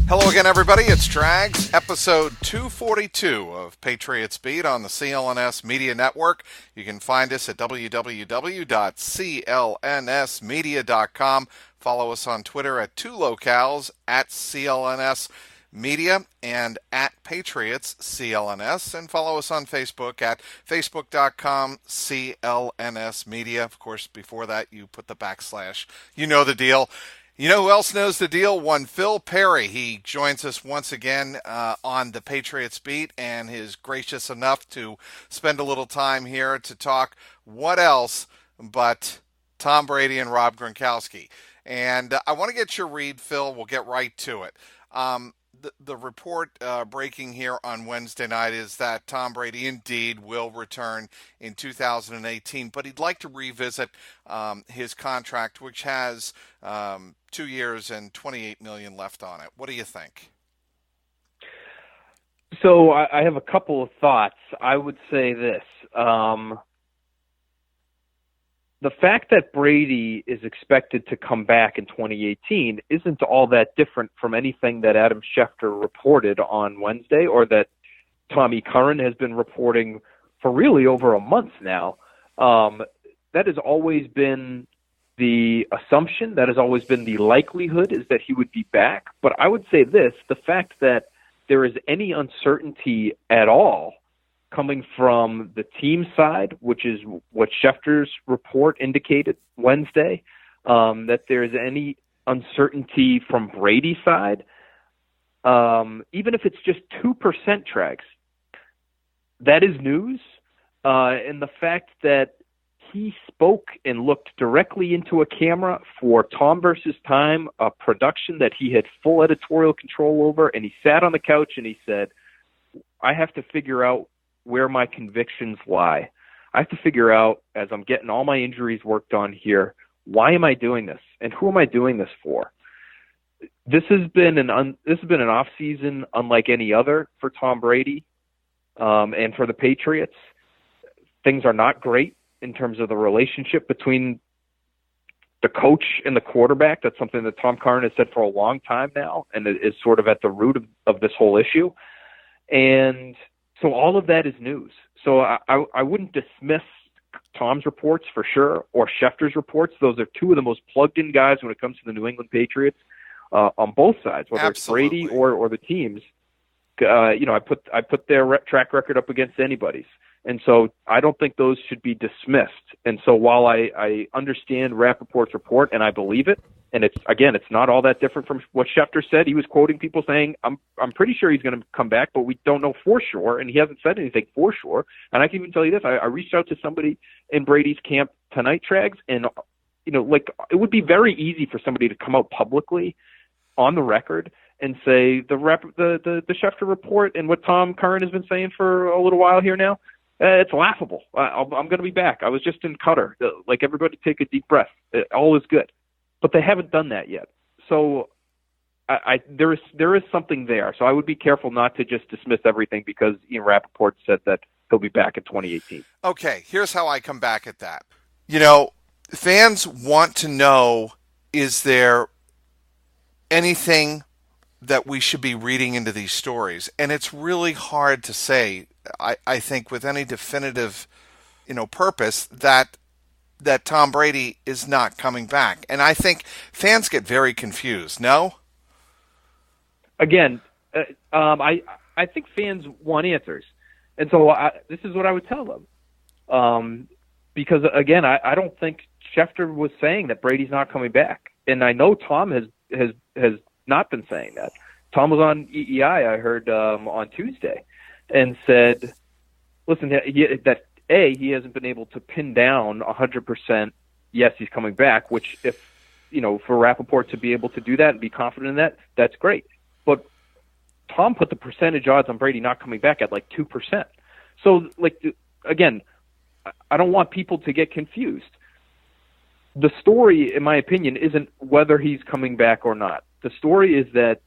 Hello again, everybody. It's Trags, episode 242 of Patriots Beat on the CLNS Media Network. You can find us at www.clnsmedia.com. Follow us on Twitter at two locales, at CLNS Media and at Patriots CLNS. And follow us on Facebook at facebook.com CLNS Media. Of course, before that, you put the backslash. You know the deal. You know who else knows the deal? One Phil Perry. He joins us once again on the Patriots Beat and is gracious enough to spend a little time here to talk what else but Tom Brady and Rob Gronkowski. And I want to get your read, Phil. We'll get right to it. The report breaking here on Wednesday night is that Tom Brady indeed will return in 2018, but he'd like to revisit his contract, which has 2 years and $28 million left on it. What do you think? So I have a couple of thoughts. I would say this. The fact that Brady is expected to come back in 2018 isn't all that different from anything that Adam Schefter reported on Wednesday or that Tommy Curran has been reporting for really over a month now. That has always been the assumption, that has always been the likelihood, is that he would be back. But I would say this, the fact that there is any uncertainty at all coming from the team side, which is what Schefter's report indicated Wednesday, that there's any uncertainty from Brady's side, even if it's just 2% Trags, that is news. And the fact that he spoke and looked directly into a camera for Tom versus Time, a production that he had full editorial control over, and he sat on the couch and he said, I have to figure out where my convictions lie. I have to figure out, as I'm getting all my injuries worked on here, why am I doing this, and who am I doing this for? This has been an off season unlike any other for Tom Brady and for the Patriots. Things are not great in terms of the relationship between the coach and the quarterback. That's something that Tom Curran has said for a long time now, and it is sort of at the root of this whole issue. And so all of that is news. So I wouldn't dismiss Tom's reports for sure, or Schefter's reports. Those are two of the most plugged-in guys when it comes to the New England Patriots on both sides, whether Absolutely. It's Brady or the teams. I put their track record up against anybody's. And so I don't think those should be dismissed. And so while I understand Rappaport's report and I believe it, and it's not all that different from what Schefter said. He was quoting people saying, I'm pretty sure he's going to come back, but we don't know for sure. And he hasn't said anything for sure. And I can even tell you this. I reached out to somebody in Brady's camp tonight, Trags, and, it would be very easy for somebody to come out publicly on the record and say the Schefter report and what Tom Curran has been saying for a little while here now, it's laughable. I'm going to be back. I was just in Qatar. Like, everybody take a deep breath. All is good. But they haven't done that yet. So there is something there. So I would be careful not to just dismiss everything because Ian Rappaport said that he'll be back in 2018. Okay, here's how I come back at that. Fans want to know, is there anything that we should be reading into these stories? And it's really hard to say, I think, with any definitive, purpose that Tom Brady is not coming back. And I think fans get very confused, no? Again, I think fans want answers. And so this is what I would tell them. Because, again, I don't think Schefter was saying that Brady's not coming back. And I know Tom has not been saying that. Tom was on EEI, I heard, on Tuesday, and said, listen, he hasn't been able to pin down 100%, yes, he's coming back, which if, for Rappaport to be able to do that and be confident in that, that's great. But Tom put the percentage odds on Brady not coming back at 2%. So, again, I don't want people to get confused. The story, in my opinion, isn't whether he's coming back or not. The story is that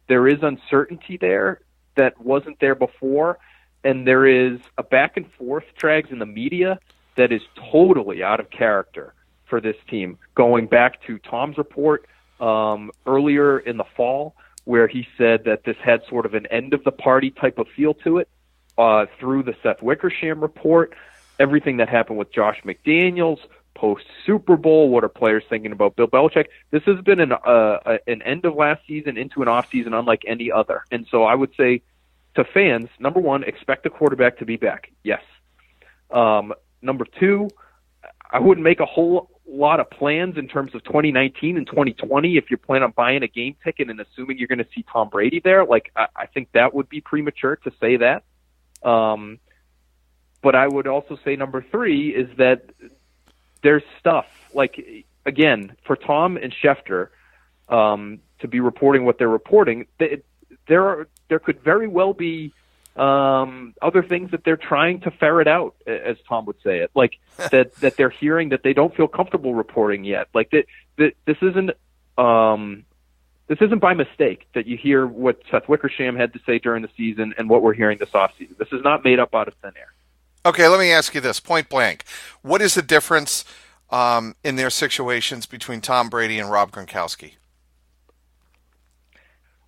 there is uncertainty there that wasn't there before, and there is a back and forth, Trags, in the media that is totally out of character for this team, going back to Tom's report earlier in the fall where he said that this had sort of an end of the party type of feel to it through the Seth Wickersham report, everything that happened with Josh McDaniels, post-Super Bowl, what are players thinking about Bill Belichick? This has been an end of last season into an off-season unlike any other. And so I would say to fans, number one, expect the quarterback to be back. Yes. Number two, I wouldn't make a whole lot of plans in terms of 2019 and 2020 if you're planning on buying a game ticket and assuming you're going to see Tom Brady there. Like, I think that would be premature to say that. But I would also say number three is that there's stuff, like, again, for Tom and Schefter to be reporting what they're reporting, there could very well be other things that they're trying to ferret out, as Tom would say it, like that they're hearing that they don't feel comfortable reporting yet. Like this isn't by mistake that you hear what Seth Wickersham had to say during the season and what we're hearing this offseason. This is not made up out of thin air. Okay, let me ask you this, point blank. What is the difference in their situations between Tom Brady and Rob Gronkowski?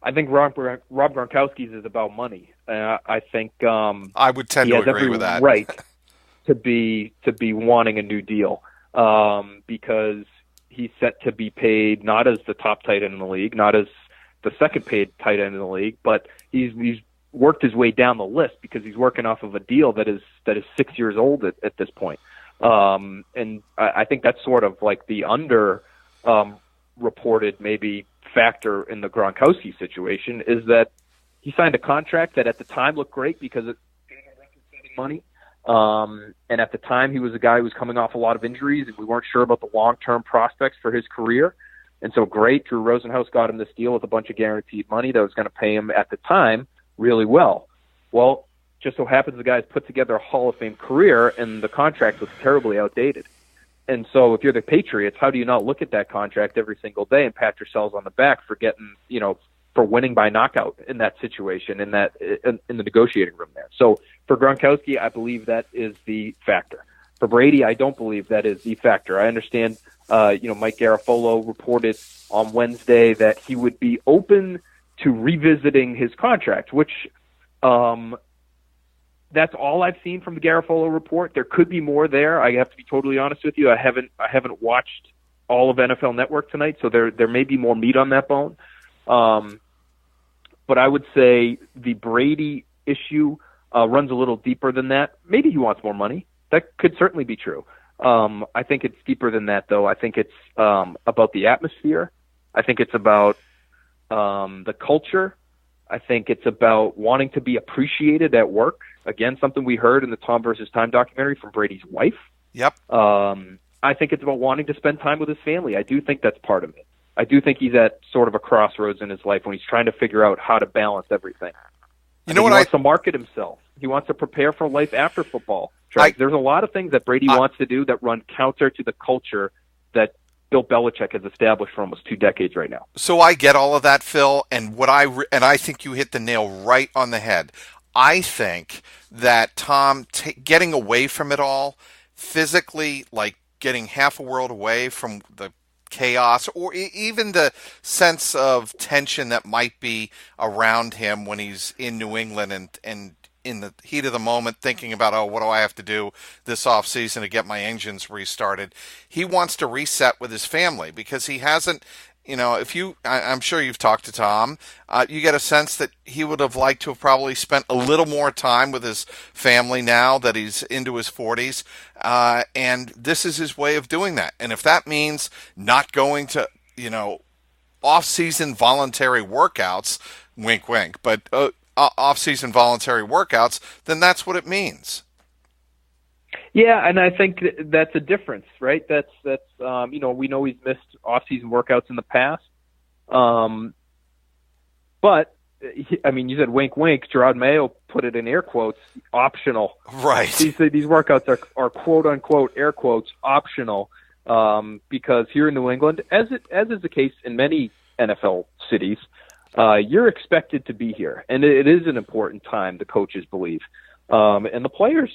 I think Rob Gronkowski's is about money. I think I would tend to agree with that. Right to be wanting a new deal because he's set to be paid not as the top tight end in the league, not as the second paid tight end in the league, but he's worked his way down the list because he's working off of a deal that is 6 years old at this point. And I think that's sort of like the reported maybe factor in the Gronkowski situation is that he signed a contract that at the time looked great because it paid him record-setting money. And at the time, he was a guy who was coming off a lot of injuries, and we weren't sure about the long-term prospects for his career. And so great, Drew Rosenhaus got him this deal with a bunch of guaranteed money that was going to pay him at the time really well. Well, just so happens the guy's put together a Hall of Fame career, and the contract was terribly outdated. And so if you're the Patriots, how do you not look at that contract every single day and pat yourselves on the back for getting, for winning by knockout in that situation, in the negotiating room there. So for Gronkowski, I believe that is the factor. For Brady, I don't believe that is the factor. I understand, Mike Garafolo reported on Wednesday that he would be open to revisiting his contract, which that's all I've seen from the Garafolo report. There could be more there. I have to be totally honest with you. I haven't watched all of NFL Network tonight, so there may be more meat on that bone. But I would say the Brady issue runs a little deeper than that. Maybe he wants more money. That could certainly be true. I think it's deeper than that, though. I think it's about the atmosphere. I think it's about the culture. I think it's about wanting to be appreciated at work. Again, something we heard in the Tom versus Time documentary from Brady's wife. Yep. I think it's about wanting to spend time with his family. I do think that's part of it. I do think he's at sort of a crossroads in his life when he's trying to figure out how to balance everything. He wants to market himself. He wants to prepare for life after football. There's a lot of things that Brady wants to do that run counter to the culture that Bill Belichick has established for almost 2 decades right now. So I get all of that, Phil, and I think you hit the nail right on the head. I think that Tom getting away from it all, physically, like getting half a world away from the chaos or even the sense of tension that might be around him when he's in New England and in the heat of the moment thinking about, what do I have to do this offseason to get my engines restarted? He wants to reset with his family because he hasn't, I'm sure you've talked to Tom, you get a sense that he would have liked to have probably spent a little more time with his family now that he's into his 40s. And this is his way of doing that. And if that means not going to, off-season voluntary workouts, wink, wink, but off-season voluntary workouts, then that's what it means. Yeah, and I think that's a difference, right? That's we know he's missed off-season workouts in the past, but you said wink, wink. Gerard Mayo put it in air quotes, optional. Right. These workouts are quote unquote air quotes optional because here in New England, as is the case in many NFL cities, you're expected to be here, and it is an important time. The coaches believe, and the players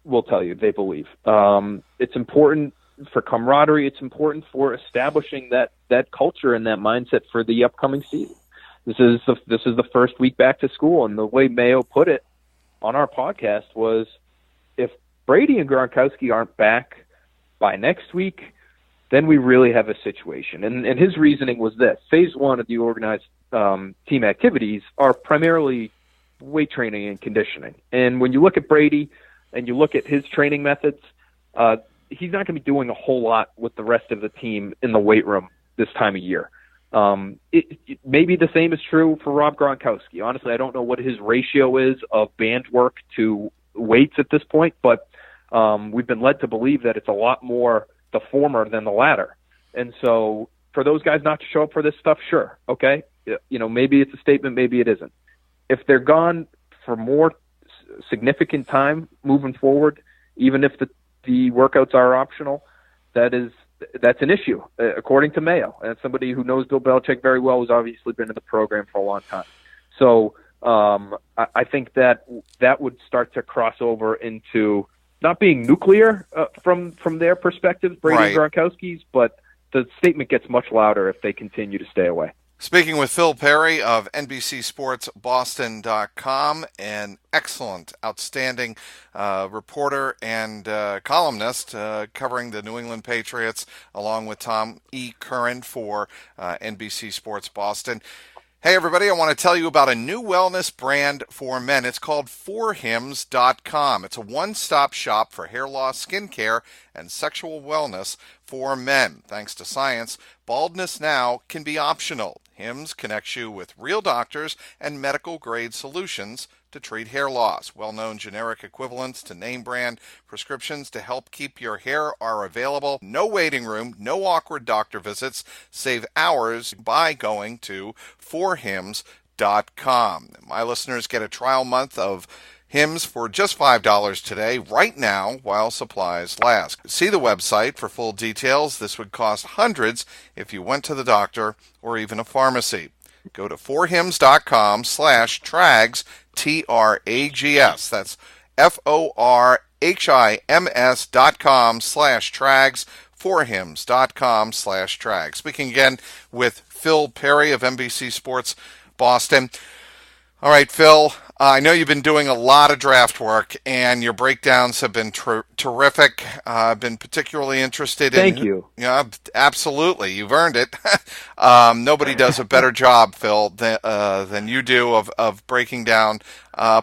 will tell you they believe. It's important for camaraderie. It's important for establishing that culture and that mindset for the upcoming season. This is the first week back to school, and the way Mayo put it on our podcast was, if Brady and Gronkowski aren't back by next week, then we really have a situation. And his reasoning was this: phase one of the organized team activities are primarily weight training and conditioning. And when you look at Brady and you look at his training methods, he's not going to be doing a whole lot with the rest of the team in the weight room this time of year. Maybe the same is true for Rob Gronkowski. Honestly, I don't know what his ratio is of band work to weights at this point, but we've been led to believe that it's a lot more the former than the latter. And so for those guys not to show up for this stuff, sure, okay. Maybe it's a statement, maybe it isn't. If they're gone for more significant time moving forward, even if the workouts are optional, that's an issue, according to Mayo. And somebody who knows Bill Belichick very well, who's obviously been in the program for a long time. So I think that would start to cross over into not being nuclear from their perspective, Brady and Gronkowski's, but the statement gets much louder if they continue to stay away. Speaking with Phil Perry of NBCSportsBoston.com, an excellent, outstanding reporter and columnist covering the New England Patriots, along with Tom E. Curran for NBC Sports Boston. Hey, everybody, I want to tell you about a new wellness brand for men. It's called forhims.com. It's a one-stop shop for hair loss, skincare, and sexual wellness for men. Thanks to science, baldness now can be optional. Hims connects you with real doctors and medical-grade solutions to treat hair loss. Well-known generic equivalents to name-brand prescriptions to help keep your hair are available. No waiting room, no awkward doctor visits. Save hours by going to forhims.com. My listeners get a trial month of Hims for just $5 today, right now, while supplies last. See the website for full details. This would cost hundreds if you went to the doctor or even a pharmacy. Go to forhims.com/trags, Trags. That's forhims.com/trags, forhims.com/trags. Speaking again with Phil Perry of NBC Sports Boston. All right, Phil, I know you've been doing a lot of draft work, and your breakdowns have been terrific. I've been particularly interested in... Thank you. Yeah, absolutely. You've earned it. Nobody does a better job, Phil, than you do of breaking down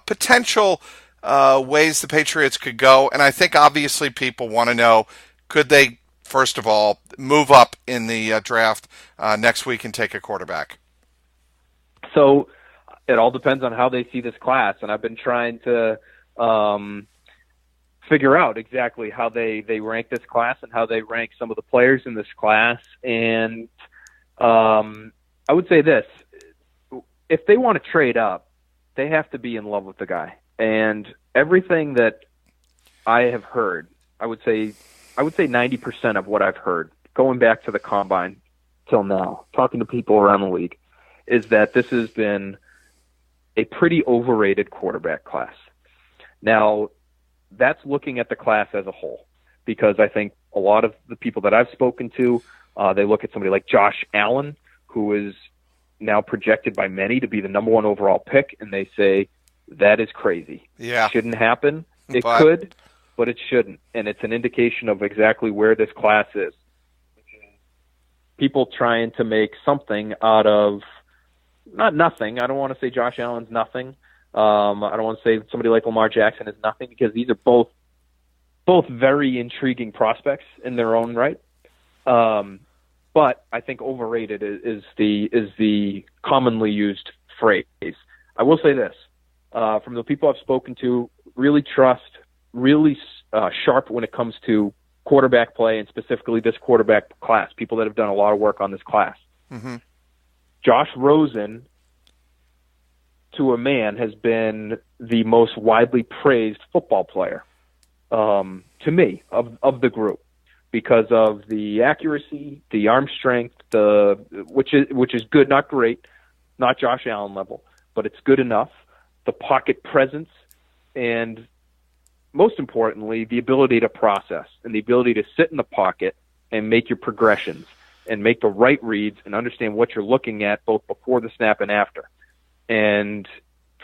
potential ways the Patriots could go. And I think, obviously, people want to know, could they, first of all, move up in the draft next week and take a quarterback? So... it all depends on how they see this class, and I've been trying to figure out exactly how they rank this class and how they rank some of the players in this class. And I would say this: if they want to trade up, they have to be in love with the guy. And everything that I have heard, I would say 90% of what I've heard, going back to the combine till now, talking to people around the league, is that this has been a pretty overrated quarterback class. Now, that's looking at the class as a whole, because I think a lot of the people that I've spoken to, they look at somebody like Josh Allen, who is now projected by many to be the number one overall pick, and they say, that is crazy. Yeah. It shouldn't happen. It could, but it shouldn't. And it's an indication of exactly where this class is. People trying to make something out of not nothing. I don't want to say Josh Allen's nothing. I don't want to say somebody like Lamar Jackson is nothing, because these are both very intriguing prospects in their own right. But I think overrated is the commonly used phrase. I will say this: from the people I've spoken to, really sharp when it comes to quarterback play, and specifically this quarterback class. People that have done a lot of work on this class. Mm-hmm. Josh Rosen, to a man, has been the most widely praised football player, to me, of the group, because of the accuracy, the arm strength, which is good, not great, not Josh Allen level, but it's good enough. The pocket presence, and most importantly, the ability to process and the ability to sit in the pocket and make your progressions. and make the right reads and understand what you're looking at both before the snap and after. And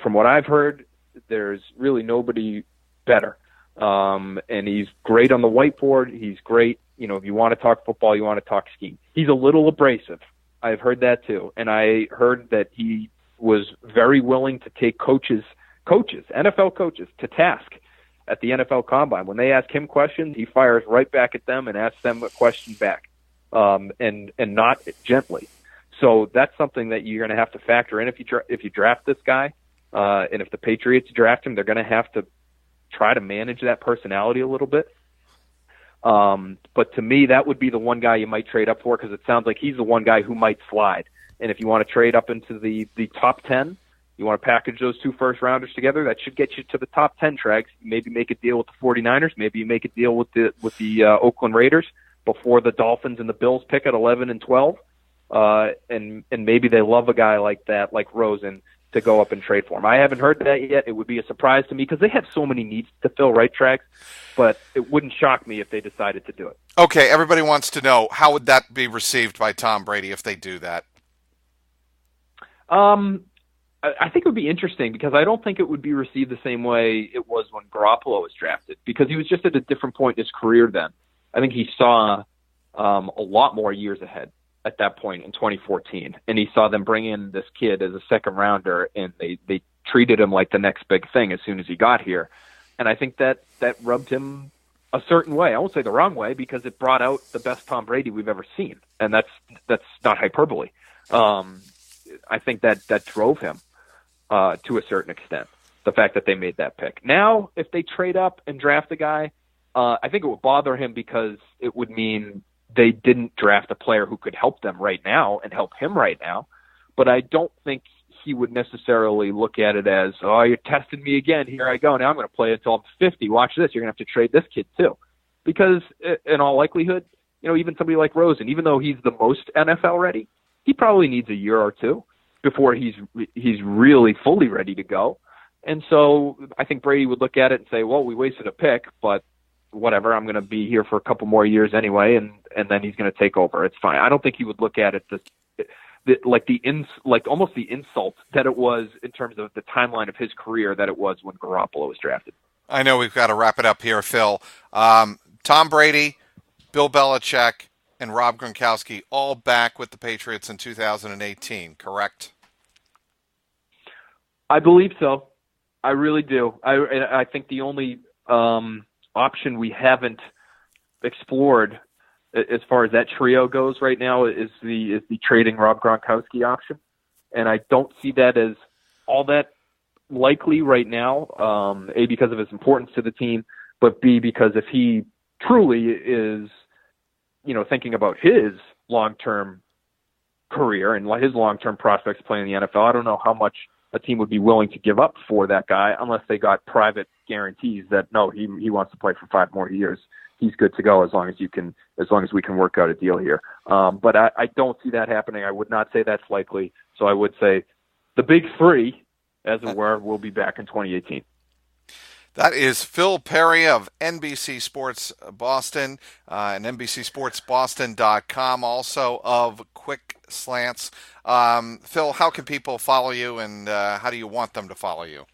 from what I've heard, there's really nobody better. And he's great on the whiteboard. He's great. If you want to talk football, you want to talk scheme. He's a little abrasive. I've heard that too. And I heard that he was very willing to take coaches, NFL coaches, to task at the NFL Combine. When they ask him questions, he fires right back at them and asks them a question back, and not gently. So that's something that you're going to have to factor in if you draft this guy, and if the Patriots draft him, they're going to have to try to manage that personality a little bit. But to me, that would be the one guy you might trade up for, because it sounds like he's the one guy who might slide. And if you want to trade up into the top 10, you want to package those 2 first-rounders together, that should get you to the top 10, Trags. Maybe make a deal with the 49ers. Maybe you make a deal with the Oakland Raiders before the Dolphins and the Bills pick at 11 and 12. And maybe they love a guy like that, like Rosen, to go up and trade for him. I haven't heard that yet. It would be a surprise to me because they have so many needs to fill, right, Trags? But it wouldn't shock me if they decided to do it. Okay, everybody wants to know, how would that be received by Tom Brady if they do that? I think it would be interesting because I don't think it would be received the same way it was when Garoppolo was drafted, because he was just at a different point in his career then. I think he saw a lot more years ahead at that point in 2014, and he saw them bring in this kid as a second rounder, and they treated him like the next big thing as soon as he got here. And I think that rubbed him a certain way. I won't say the wrong way, because it brought out the best Tom Brady we've ever seen, and that's not hyperbole. I think that drove him to a certain extent, the fact that they made that pick. Now, if they trade up and draft a guy, I think it would bother him because it would mean they didn't draft a player who could help them right now and help him right now. But I don't think he would necessarily look at it as, oh, you're testing me again. Here I go. Now I'm going to play until I'm 50. Watch this. You're going to have to trade this kid too. Because in all likelihood, even somebody like Rosen, even though he's the most NFL ready, he probably needs a year or two before he's really fully ready to go. And so I think Brady would look at it and say, well, we wasted a pick, but whatever, I'm going to be here for a couple more years anyway, and then he's going to take over. It's fine. I don't think he would look at it like almost the insult that it was in terms of the timeline of his career that it was when Garoppolo was drafted. I know we've got to wrap it up here, Phil. Tom Brady, Bill Belichick, and Rob Gronkowski all back with the Patriots in 2018, correct? I believe so. I really do. I think the only option we haven't explored as far as that trio goes right now is the trading Rob Gronkowski option, and I don't see that as all that likely right now. A, because of his importance to the team, but B, because if he truly is, thinking about his long-term career and his long-term prospects playing in the NFL, I don't know how much a team would be willing to give up for that guy unless they got private guarantees that no, he wants to play for 5 more years. He's good to go as long as we can work out a deal here. But I don't see that happening. I would not say that's likely. So I would say the big 3, as it were, will be back in 2018. That is Phil Perry of NBC Sports Boston and NBCSportsBoston.com, also of Quick Slants. Phil, how can people follow you, and how do you want them to follow you?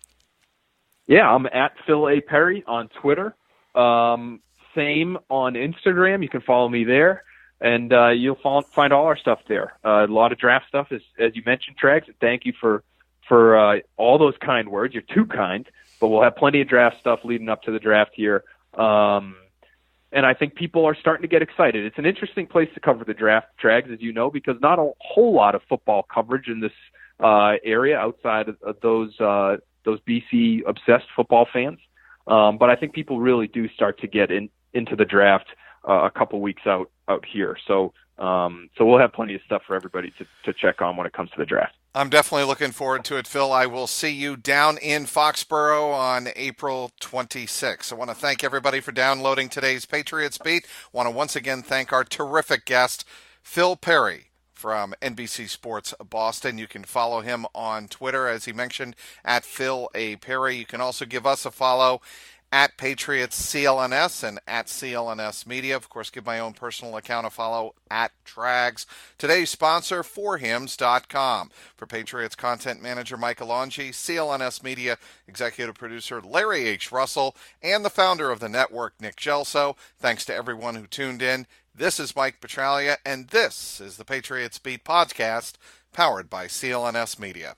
Yeah, I'm at Phil A. Perry on Twitter. Same on Instagram. You can follow me there, and you'll find all our stuff there. A lot of draft stuff, as you mentioned, Trags. And thank you for all those kind words. You're too kind. But we'll have plenty of draft stuff leading up to the draft here. And I think people are starting to get excited. It's an interesting place to cover the draft, Trags, as you know, because not a whole lot of football coverage in this area outside of those BC-obsessed football fans. But I think people really do start to get into the draft a couple weeks out here. So we'll have plenty of stuff for everybody to check on when it comes to the draft. I'm definitely looking forward to it, Phil. I will see you down in Foxborough on April 26th. I want to thank everybody for downloading today's Patriots Beat. I want to once again thank our terrific guest, Phil Perry from NBC Sports Boston. You can follow him on Twitter, as he mentioned, at Phil A. Perry. You can also give us a follow at Patriots CLNS and at CLNS Media. Of course, give my own personal account a follow at Trags. Today's sponsor, forhims.com. For Patriots content manager Mike Alonji, CLNS Media executive producer Larry H. Russell, and the founder of the network, Nick Gelso. Thanks to everyone who tuned in. This is Mike Petralia, and this is the Patriots Beat podcast, powered by CLNS Media.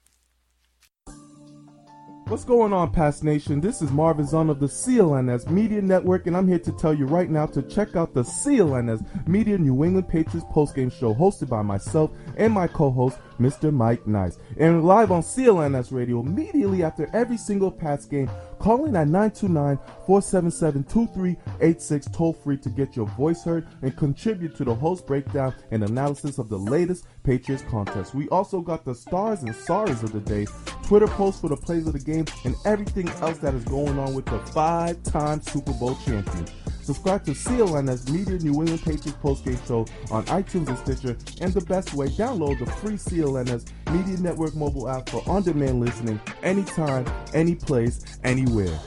What's going on, Past Nation? This is Marvin Zahn of the CLNS Media Network, and I'm here to tell you right now to check out the CLNS Media New England Patriots postgame show hosted by myself and my co-host, Mr. Mike Nice. And live on CLNS Radio immediately after every single Pats game. Call in at 929-477-2386 toll-free to get your voice heard and contribute to the host breakdown and analysis of the latest Patriots contest. We also got the stars and sorries of the day, Twitter posts for the plays of the game, and everything else that is going on with the 5-time Super Bowl champions. Subscribe to CLNS Media New England Patriots postgame show on iTunes and Stitcher, and the best way, download the free CLNS Media Network mobile app for on-demand listening anytime, any place, anywhere.